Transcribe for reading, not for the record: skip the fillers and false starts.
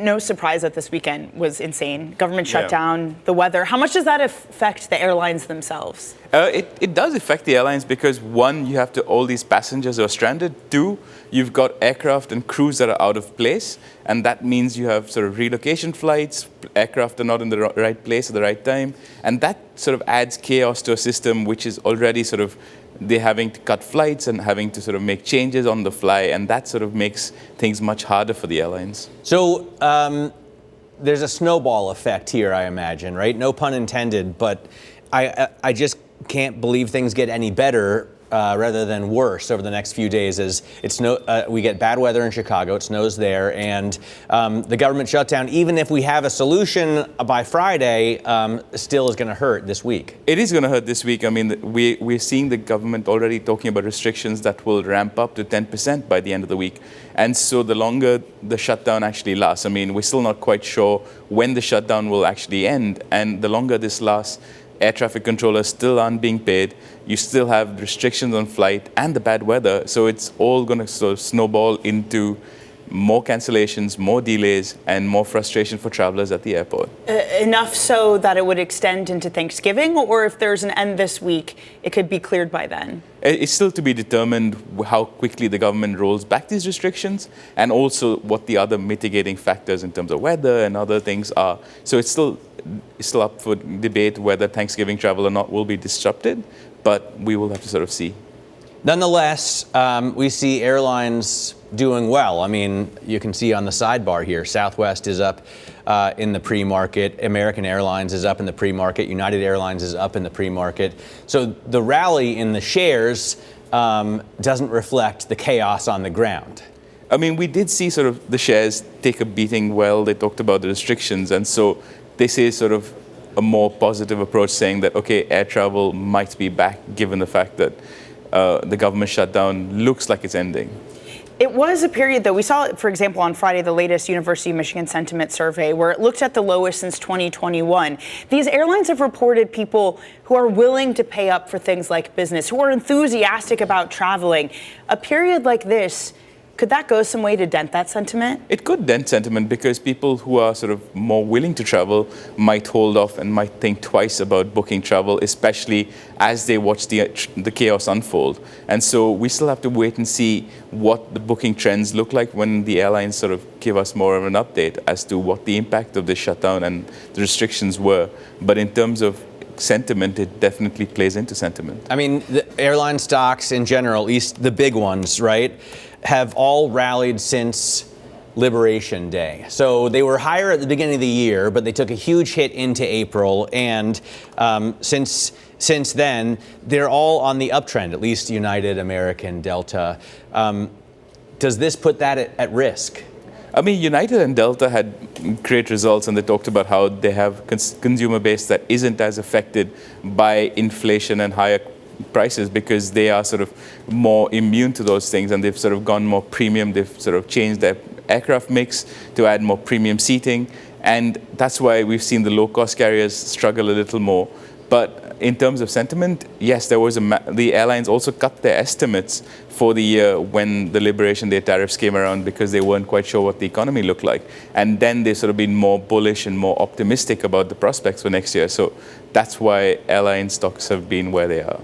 no surprise that this weekend was insane. Government Yeah. shutdown, the weather. How much does that affect the airlines themselves? It does affect the airlines because, one, you have all these passengers are stranded. Two, you've got aircraft and crews that are out of place, and that means you have sort of relocation flights, aircraft are not in the right place at the right time, and that sort of adds chaos to a system which is already sort of, they're having to cut flights and having to sort of make changes on the fly, and that sort of makes things much harder for the airlines. So there's a snowball effect here, I imagine, right? No pun intended, but I just can't believe things get any better rather than worse over the next few days as we get bad weather in Chicago, it snows there, and the government shutdown, even if we have a solution by Friday, still is going to hurt this week. It is going to hurt this week. I mean, we're seeing the government already talking about restrictions that will ramp up to 10% by the end of the week. And so the longer the shutdown actually lasts, I mean, we're still not quite sure when the shutdown will actually end, and the longer this lasts, air traffic controllers still aren't being paid. You still have restrictions on flight and the bad weather. So it's all going to sort of snowball into more cancellations, more delays, and more frustration for travelers at the airport. Enough so that it would extend into Thanksgiving, or if there's an end this week, it could be cleared by then? It's still to be determined how quickly the government rolls back these restrictions, and also what the other mitigating factors in terms of weather and other things are. So it's still up for debate whether Thanksgiving travel or not will be disrupted, but we will have to sort of see. Nonetheless, we see airlines doing well. I mean, you can see on the sidebar here, Southwest is up in the pre-market, American Airlines is up in the pre-market, United Airlines is up in the pre-market. So the rally in the shares doesn't reflect the chaos on the ground. I mean, we did see sort of the shares take a beating well. They talked about the restrictions, and so this is sort of a more positive approach, saying that, okay, air travel might be back given the fact that the government shutdown looks like it's ending. It was a period, though. We saw, for example, on Friday, the latest University of Michigan sentiment survey, where it looked at the lowest since 2021. These airlines have reported people who are willing to pay up for things like business, who are enthusiastic about traveling. A period like this, could that go some way to dent that sentiment? It could dent sentiment because people who are sort of more willing to travel might hold off and might think twice about booking travel, especially as they watch the chaos unfold. And so we still have to wait and see what the booking trends look like when the airlines sort of give us more of an update as to what the impact of this shutdown and the restrictions were. But in terms of sentiment, it definitely plays into sentiment. I mean, the airline stocks in general, at least the big ones, right, have all rallied since Liberation Day. So they were higher at the beginning of the year, but they took a huge hit into April. And since then, they're all on the uptrend, at least United, American, Delta. Does this put that at risk? I mean, United and Delta had great results, and they talked about how they have consumer base that isn't as affected by inflation and higher prices because they are sort of more immune to those things, and they've sort of gone more premium. They've sort of changed their aircraft mix to add more premium seating, and that's why we've seen the low-cost carriers struggle a little more. But in terms of sentiment, yes, there was the airlines also cut their estimates for the year when the Liberation Day tariffs came around because they weren't quite sure what the economy looked like. And then they've sort of been more bullish and more optimistic about the prospects for next year. So that's why airline stocks have been where they are.